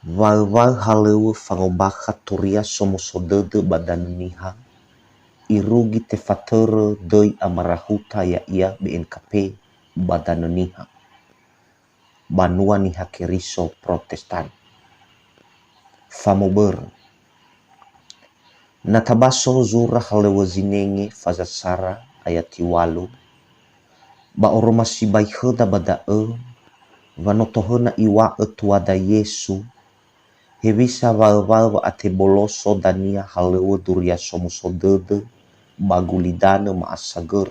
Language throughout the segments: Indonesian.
Wal halewe fangobaka turia somosodede badanuniha irugi te fatere dei amarahuta ya ia BNKP badanuniha banua niha keriso protestan famober natabaso zura halewe zinenge fazasara ayati walu ba oromasi baiheda badae vanotohena iwa etuada Yesu hewisa wa ate boloso dania halewe duria somosodede bagulidane maasager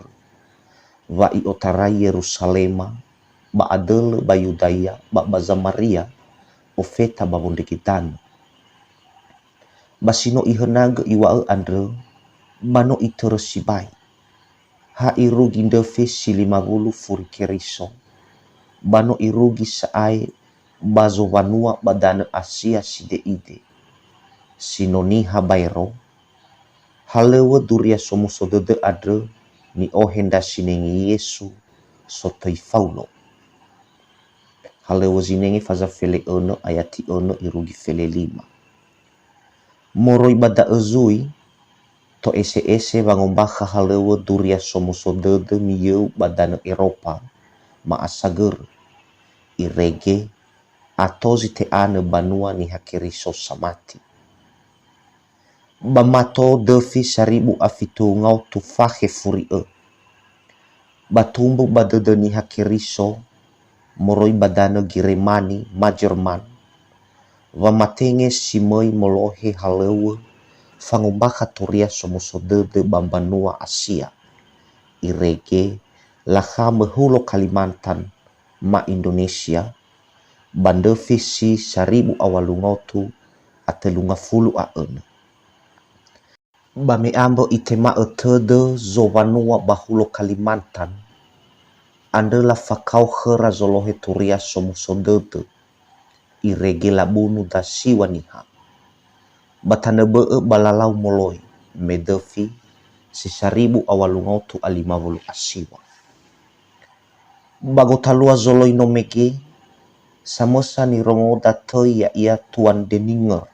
va iotarai Yerusalema ba adele ba Yudaya ba Bazamaria ofeta ba bondekitane basino ihenaga iwa andre bano iteresibai ha irugi ndefe silimavulu furikeriso bano irugi saai bazo vanua badane Asia sideide sinoniha bairo halewe duria somosodede adre ni ohenda sinengi Yesu sotei faulo halewe zinengi faza fele ono ayati ono irugi fele 5 moroi bada ezui to ese bangombaka halewe duria somosodede miyeu badane Eropa maasager irege atozi te ane banua ni hakeriso samati bamato defi 1000 afitu ngau tufahe furie batumbu badede ni hakeriso moroi badane Giremani Majerman vamatenge simoi molohe halewe fangombaka toria somosodede bambanua Asia irege laha mehulo Kalimantan ma Indonesia bandefi si 1000 awalungotu atelunga fulu aene bame ambo itema etede zovanua bahulo Kalimantan andela fakau hera zolohe turia somosodede irege labunu dasiwa niha batanebe balalau moloi medefi si 1000 awalungotu alimavulu asiwa bagotalua zoloi nomege samosa ni rongo datoi ya ia tuan deninger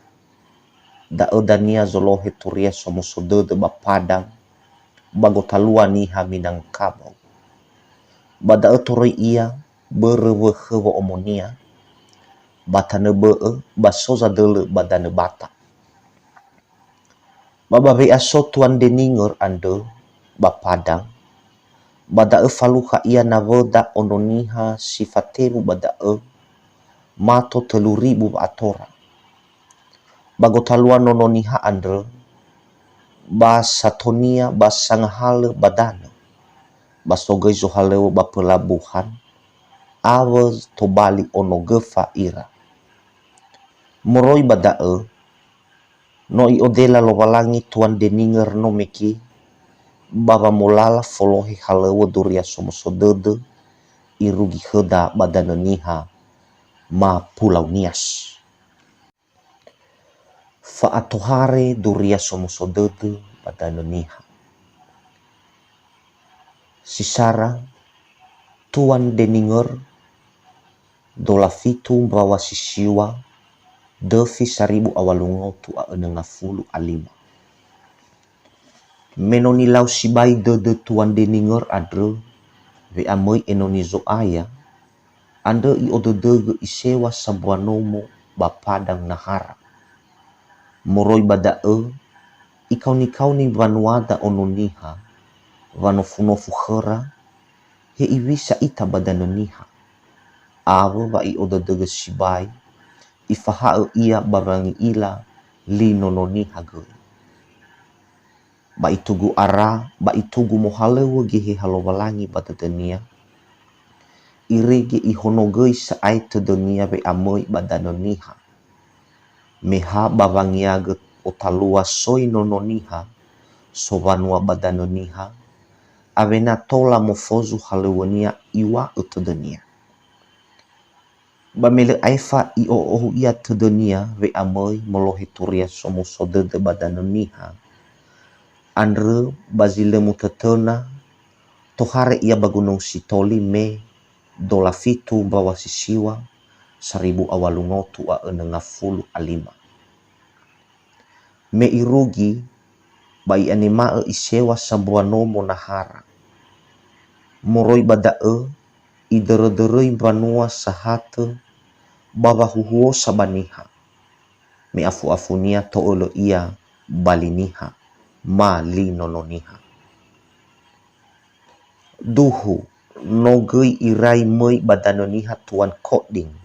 da edania zolohe turia somosodede bapadang bagotalua niha Minangkabau bada etoroi ia berewehewa omonia batanebe basoza dele badane bata bababe aso tuan deninger ande bapadang bada faluha ia navoda ononiha sifatemu bada mato 3000 atora bagotalua nononiha andre basatonia basangahale badane basogei zohalewe bapelabuhan awe tobali onogefa ira moroi badae no iodela lowalangi tuan deninger no meki baba molala folohe halewe duria somosodede irugi heda badane niha ma Pulau Nias faatohare duria somosodede badane niha sisara tuan deninger dolafitu bawa sisiwa defi 1000 awalungotu aenengafulu alima menoni lau sibai dede tuan deninger adre ve amoi enoni zoaya ande iodedege isewa sabuanomo bapadang nahara moroi badae ikauni vanuada ononiha vanofunofu hera he iwisa ita badane niha awe va iodedege sibai ifahae ia barangi ila linononiha ge ba itugu ara ba itugu mohalewe gehe halowalangi badadenia irege ihonogei saai tedenia be amoi badane niha meha bawangiage otalua soi nononiha sovanua badane niha avena tola mofozu halewenia iwa utedenia bamele aifa ohu ia tedenia ve amoi molohe turia somosodede badane niha andre bazilemu tetena tohare ia bagunung sitoli me dolafitu bawa sisiwa 1865. Me irugi bai anima isewa sabuah nomo nahara. Moroi badae idere-derei banua sahate bawa huhuo sabaniha. Me afu-afunia to'olo ia baliniha ma li nononiha. Duhu nogei irai mei badanoniha tuan koding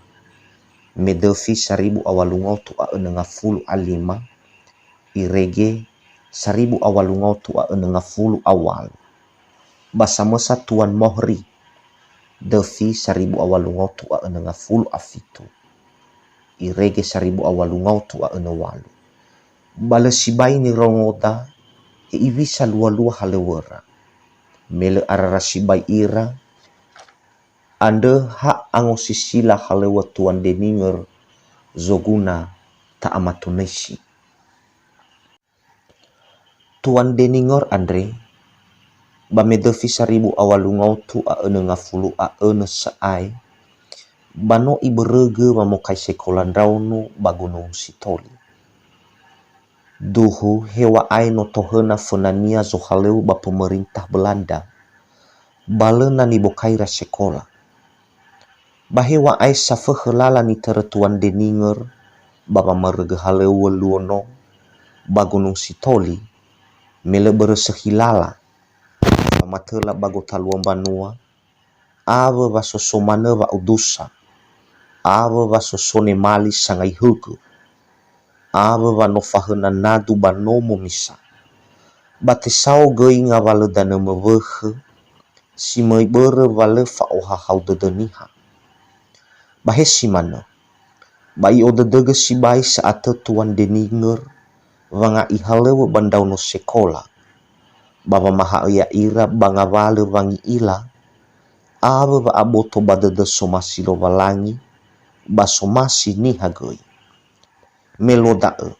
medefi 1865 irege 1860 awal. Basamesa tuan Mohri defi 1860 afitu. Irege 1868. Bala sibai ni rongoda e ibisa lua-lua halewera. Mele arara sibai ira ande hak angosisila halewa tuan deninger zoguna ta amatunesi. Tuan deninger Andre bamedefi 1860 saai bano iberege mamokai sekolah daunu bagunung Sitoli. Duhu hewa ai no tohena fenania zohaleu ba pemerintah Belanda balena ni bokaira sekolah. Bahewa ai safe helala ni teretuan deninger baba merege haleu luono bagunung Sitoli mele beresehilala pamatela bagotaluan banua ave basosomane ba udusa ave basosone mali sangai huku ave banofahena nadu banomo misa batesau gei ngawale dana mewehe si mei bere vale fa oha haudedeniha bahesi mana bai odedege si bai saat tuan deninger vanga ihalewe bandau no sekolah baba maha ya ira banga vale vangi ila ave ba aboto badede somasi lo valangi basomasi ni hagoi melodae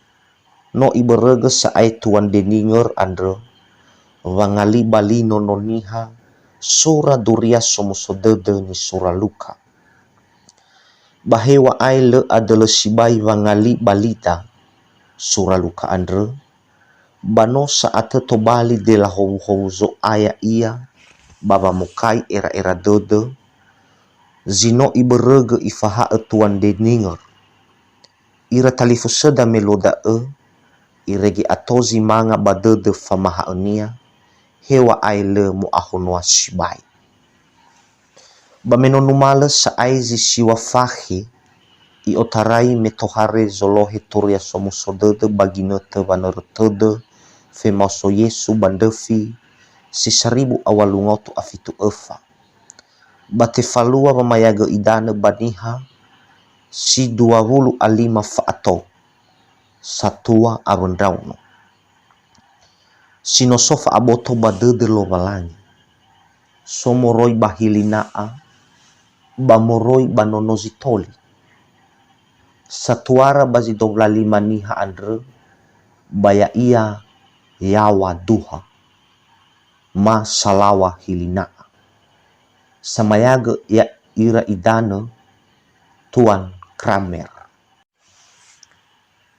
no iberege saai tuan deninger andre vangali balino noniha sura duria somosodede ni sura luka. Bahewa ai le adalah sibai vangali balita sura luka andre bano saat tobali de la hou zo aya ia baba mokai era dode zino iberege ifaha tuan deninger ira talifu seda melodae iregi atozi manga badede famaha enia hewa ai le mo ahonoa sibai. Bamenonumale saaizi siwa fahi i otarai metohare zolohe toria somosodede baginete vaneretede femaso Yesu bandefi si 1850 bate falua bamayaga idane baniha si 25 faato satua abendauno sinosofa aboto badede lo balangi somoroi bahilinaa bamoroi banonozitoli satuara bazi 25 niha andre baya ia yawa duha ma salawa hilinaa samayaga ya ira idane tuan Kramer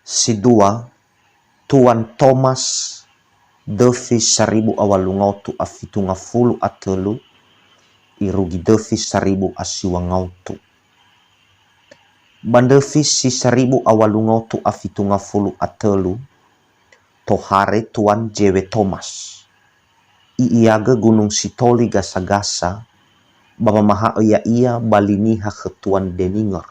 si dua tuan Thomas defi 1850 irugi defi 1000 bandefi si 1850 tohare tuan Jewe Thomas iiaga gunung Sitoli gasa-gasa baba maha ia baliniha ke tuan deninger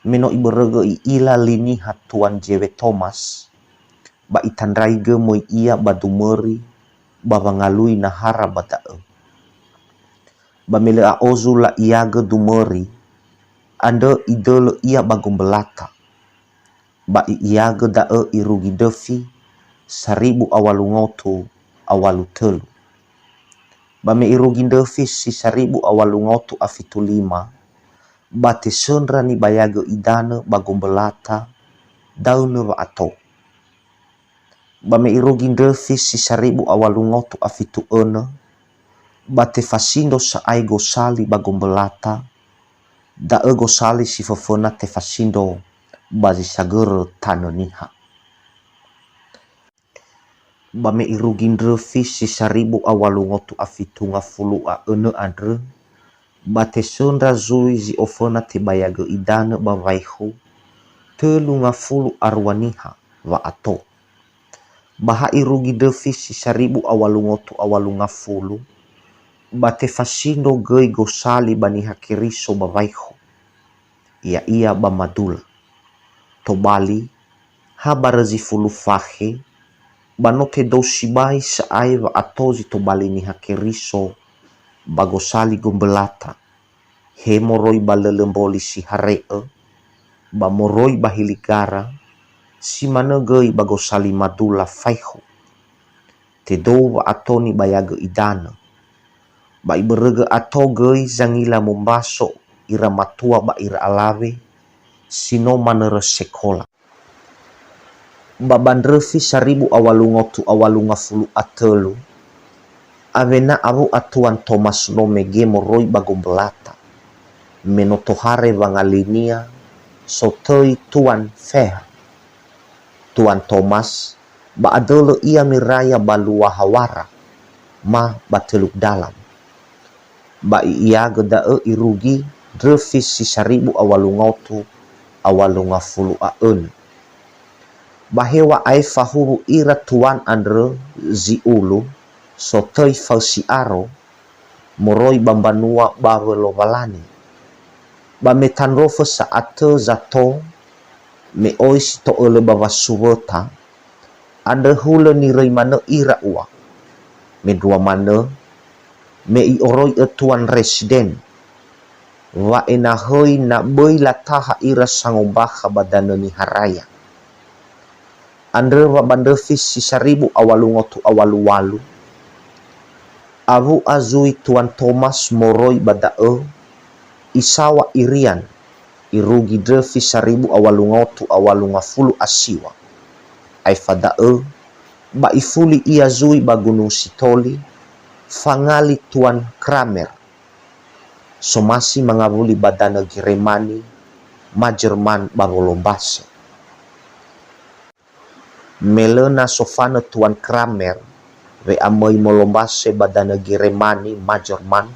meno iberege ila liniha tuan Jewe Thomas ba itandraige moi ia badumeri baba ngalui nahara badae bamele a ozu la iaga dumeri ande idele ia bagombelata ba iaga dae irugi defi 1880 bame irugi defi si 1875 bate senra ni bayaga idane bagombelata daune wa ato bame irugi defi si 1850 bate fasindo saai gosali bagombelata Da gosali si fefena te fasindo bazi sagere tano niha. Bame irugindre fisi 1850 andre bate sondra zui zi ofena te bayaga idana bavaiho 30 arwaniha wa ato. Baha irugi devisi 1850 bate fasindo gei gosali bani hakiriso bavaiho. Ia bamadula. Tobali habarazi fulu fahe banote dosibai saai wa atozi tobali ni hakiriso bagosali gombelata. Hemoroi balelemboli si haree bamoroi bahiligara si manegei bagosali madula faiho. Tedo wa atoni bayaga idana. Ba iberege ato gei zangila mombaso ira matua ba ira alawe sino manere sekolah. Babandrefi 1850 avena aru atuan Thomas no mege moroi bagombelata. Menotohare bangalinia sotoi tuan Feha. Tuan Thomas ba adele ia miraya balua hawara ma bateluk dalam. Ba ia gedae irugi drefis si 1850 bahewa ai fahuru ira tuan andre ziulu sotoi fausiaro moroi bambanua bawe lovalani. Ba metanrofe saate zato me ois to ole bavasuweta ande hule ni rei mana ira ua me dua mana me i oroi tuan residen wa enahoi na boi lataha ira sangombaha badana ni haraya. Andre wa bandefis si 1850 avu azui tuan Thomas moroi badae isawa irian irugi drefis 1850 asiwa. Aifadae ba ifuli ia zui bagunung sitoli fangali tuan Kramer. Somasi mangavuli badana Geremani Majerman babolombase. Melena sofana tuan Kramer ve amoi molombase badana Geremani Majerman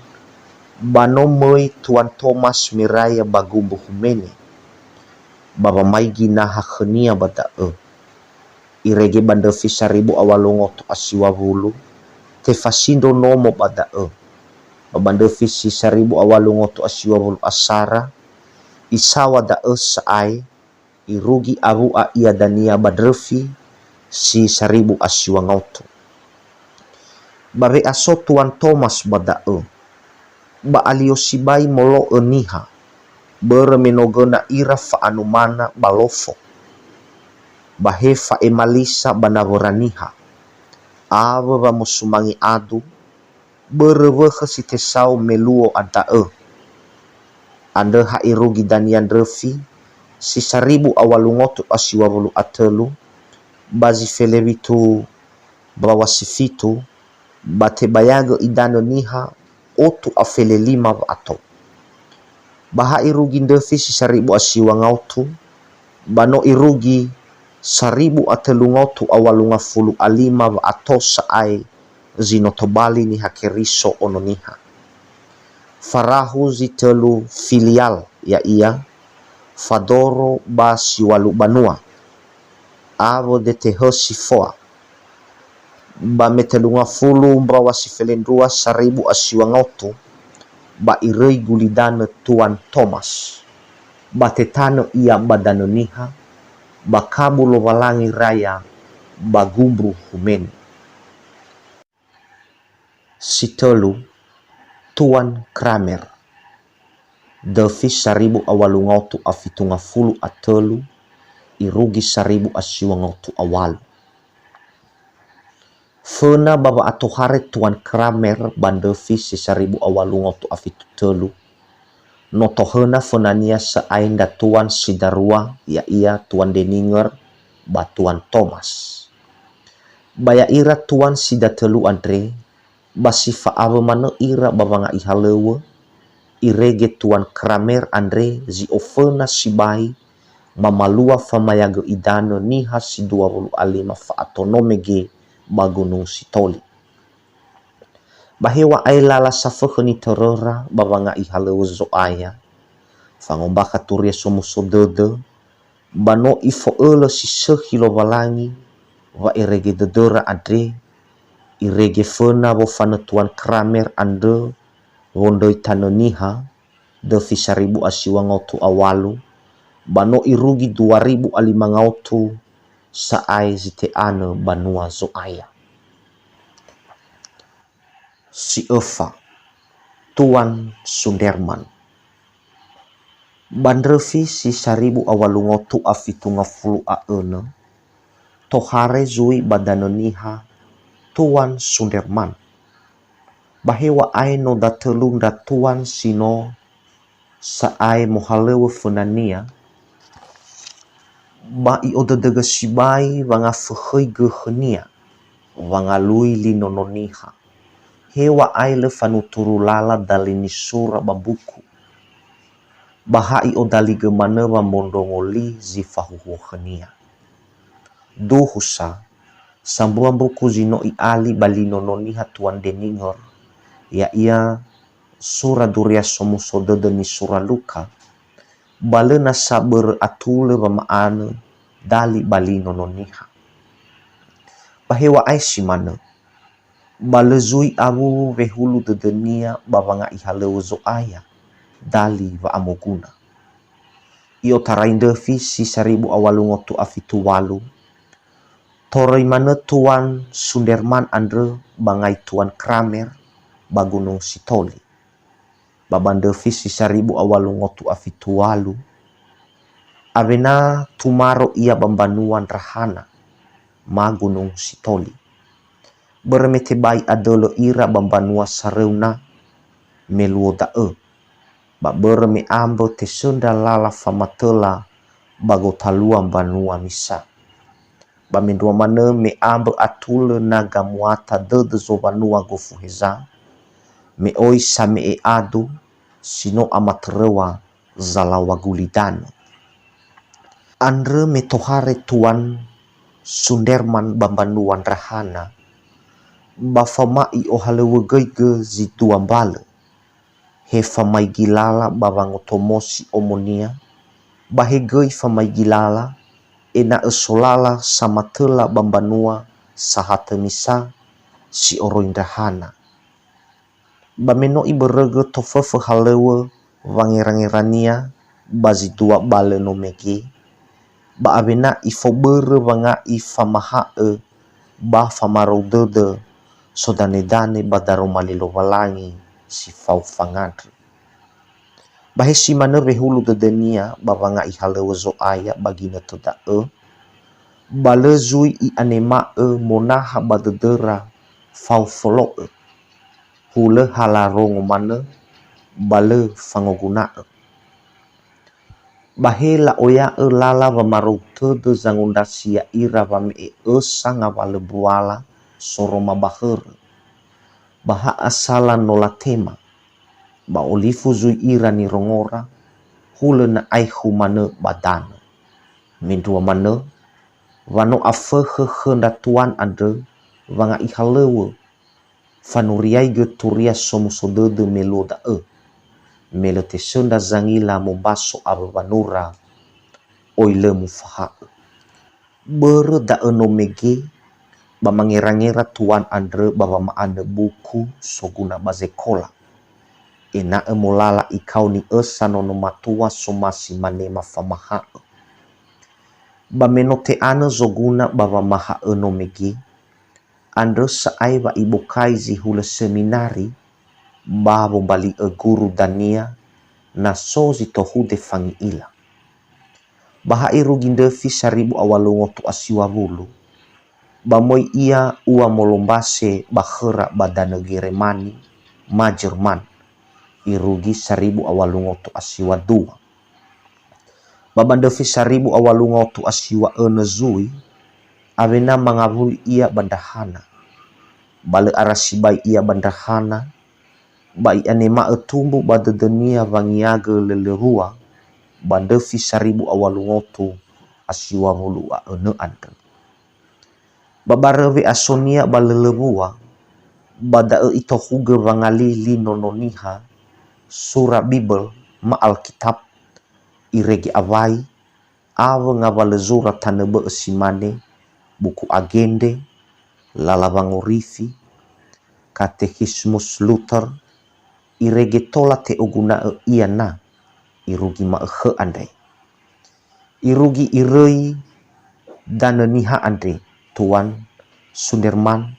banomoi tuan Thomas miraya bagumbu humene baba maigi na hakhenia badae irege bandefi 1850 te fasindo nomo badae babandefi si 1850 asara isawa dae saai irugi arua ia dania badrefi si 1800 bare aso tuan Thomas badae ba aliosibai molo eniha bere menogona ira fa anumana balofo bahe fa emalisa banavoraniha ave ba musumangi adu berewe sitesau meluo adae ande ha irugi danian refi si 1850 bazi felewitu bawasifitu bate bayaga idano niha otu afele 5 ato baha irugi ndefi si 1800 bano irugi 1850 ato saai zinotobali ni hakeriso ononiha farahu zitelu filial ya ia fadoro basi walu banua avo de tehosi foa ba metelunga fulu mbawa si felendua 1800 ba irei gulidane tuan Thomas ba tetano ia badanoniha ba kabulo walangi raya ba gumbru humen. Sitelu tuan Kramer Delfis 1850 irugi 1800 Fena baba atohare tuan Kramer bandevis si 1850 notohena fenania seainda tuan Sidarua ya ia tuan Deninger ba tuan Thomas baya ira tuan Sidatelu Andre basifa ave mana ira babanga ihalewe irege Tuan Kramer Andre zi ofena sibai mamalua famayaga idano niha si 25 faatonome ba Gunung Sitoli. Bahewa ai lala safahani terera babanga ihalewa zo aya fangombaka turia somuso dede bano ifo ele si sehilo balangi wa irege dedera Andre irege fena bo fana Tuan Kramer Andre wondoi tanoniha de fisaribu asiwa ngotu awalu bano irugi 2005 ngotu saai zite ane banua zo aya. Si Eva Tuan Sunderman bandrefi si 1850 tohare zui badanoniha Tuan Sunderman bahewa ai no datelung da Tuan sino saai mohalewa fenania ba i odedega sibai wanga fehoi gehenia wanga lui linononiha hewa ai le fanuturu lala dalini sura babuku bahai odali gemana bambondongoli zifahuhu khenia duhusa sambua buku zino i ali balino noniha Tuan Deninger ya ia sura duria somuso dedeni sura luka balena saber atule bamaane dali balino noniha bahewa ai simana balezui abu vehulu dedenia babanga ihalewa zo aya dali wa amoguna io taraindefi si 1850 toroi mana Tuan Sunderman Andre bangai Tuan Kramer ba Gunung Sitoli babandefi si 1850 avena tumaro ia bambanuan rahana ma Gunung Sitoli bermete bai adolo ira bambanua sareuna meluo dae ba berme ambo te sunda lala famatela bago talua banua misa ba mendua mana me ambo atule naga muata dede zo banua gofuheza me oi same e adu sino amatrewa zalawa gulidano Andre metohare Tuan Sunderman bambanuan rahana bafamai ohalewa geige zi duambale he famai gilala babango tomosi omonia bahegei famai gilala ena esolala samatela bambanua sahata misa si oroindrahana bameno iberege tofefe halewe wangerangirania bazi dua bale no mege ba avena ifobere wanga ifamahae ba famaro dede sodanedane badaro malilo walangi si fau fangadre bahesi mana rehulu dedenia babanga ihalewa zo aya bagina todae balezui i anemae monaha badedera fau foloe hule halarongo mana bale fangogunae bahela oya lala vamaro tede zangundasia ira vame sanga vale buala soroma bahere baha asala nola tema ba olifu zui ira ni rongora hule na aihu mana badana mindua mana wano afehe henda Tuan Andre wanga ihalewe fanuriai geturia somusodede melo dae mele te senda zangila mombaso ababanura oile mufaha bere dae no mege ba mangera-ngera Tuan Andre baba maane buku soguna bazekola ena emolala ikau ni esa nono matua somasi manema famaha ba menote ane zoguna baba maha no mege Andre saai ba ibokai zi hule seminari babo bali guru dania na sozi tohude fangi ila baha irugindefi 1850 bamoi ia ua molombase bahera badana Geremani ma Jerman irugi 1852 babandefi 1854 zui avena mangavul ia bandahana bale arasibai ia bandahana Bai ane tumbu badadania vangiaga lelerua bandefi 1000 asiwa vulu ane andre. Babarewe asonia balelebua bada ito huga vangali lino noniha sura Bible ma Alkitab iregi avai ava ngavalezura tanebe esimane buku agende lalavangorifi katekismus Luther irege tola te oguna iana irugi ma andai irugi irei dan niha andre Tuan Sunderman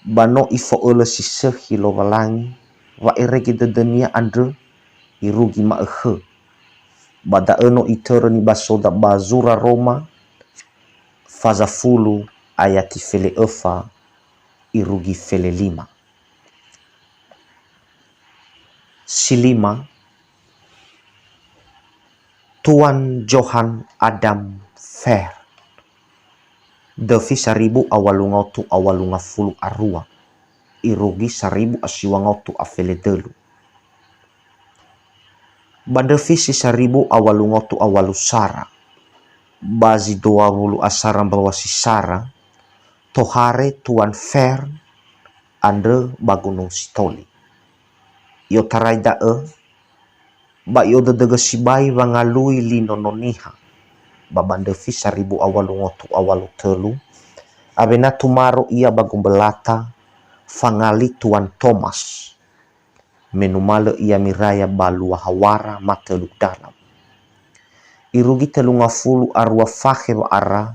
bano ifo ole sisehi lo walangi wa irege dedenia andre irugi ma bada eno itero ni basoda bazura Roma fazafulu ayati fele efa irugi fele 5 silima Tuan Johan Adam Fair defi 1000 arua irugi 1000 asiwangotu afele delu badefi si 1000 sara bazi 20 asara bawa si sara tohare Tuan Fair ande bagunung sitoli yo tarai ba yo dedega sibai vangalui lino noniha babandefi 1000 telu abena tumaro ia bagumbelata fangali Tuan Thomas menumale ia miraya balua hawara mateluk dalam irugi 30 arua fahe wa ara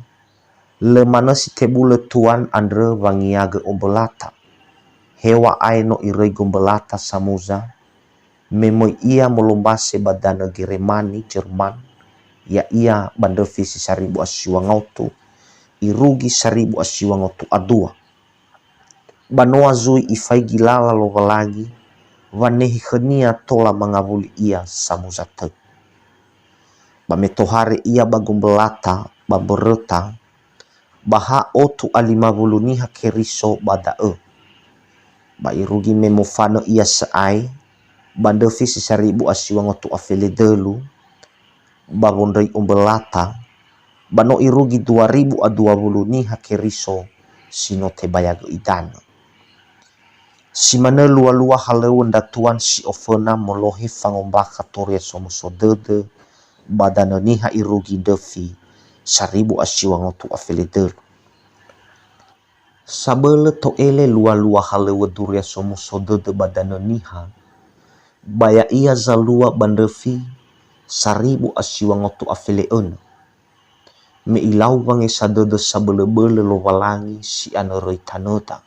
lemana si tebule Tuan andre vangiaga ombelata hewa aino irei gombelata samuza memoi ia melombase badana Germani Jerman ya ia bandefi si 1000 asiwangotu irugi 1000 asiwangotu adua banoa zui ifai gilala lo lagi vanehi khenia tola mangavuli ia samuza te bametohare ia bagumbelata babereta baha otu alimavulu niha keriso badae ba irugi memofano ia seai bandefi si 1000 asiwangotu afele delu babondai umbelata bano irugi 2020 niha keriso sino te bayaga idana simane lua-lua halewenda Tuan si ofena molohi fangombaka toria somosodede badana niha irugi defi 1000 asiwangotu afele delu sabele to ele lua-lua halewe duria somosodede badana niha baya ia zalua bandefi 1000 asiwangotu afele ene me ilau vange sadede sabele-bele lo walangi si anerei tanota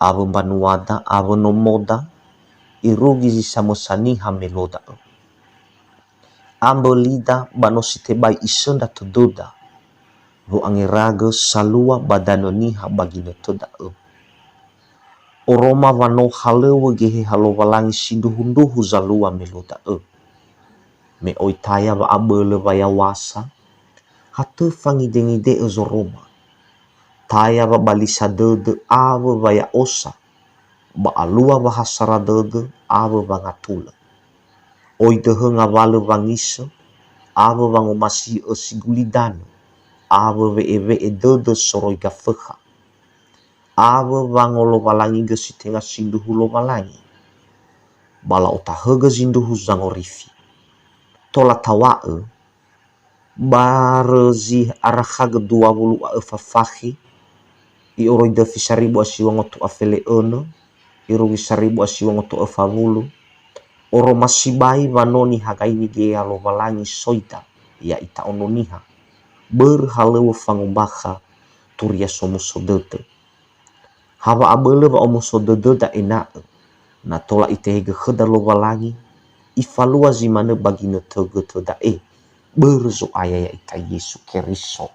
ave banuada ave nomoda irugi si samosaniha meloda ambelida bano sitebai isenda tedoda vo angeraga salua badano niha bagine toda oroma vano halewe gehe halo walangi sinduhunduhu zalua meloda me oitaya va abele vaya wasa hatu fangide-ngide ezoroma taya va balisa dede ave vaya osa ba alua va hasara dede ave vangatula oidehe ngavale vangisa ave vangomasi esigulidano ave ve dede soroi gafeha ave vangolo valangi gesitenga sinduhu lo valangi bala otahega zinduhu zangorifi tola tawae barezi arahaga 20 fafahi i oroi defi 1000 asiwangotu afele ene irugi 1000 asiwangotu afavulu oro masibai vanoni hagaini gea lo valangi soita ya ita ononiha berhalewe fangombaka turia somosodete hava abele va omosodede da enae na tola itehege kheda lo valangi ifalua zimane bagine tege dae berzo aya ya ita Yesu Keriso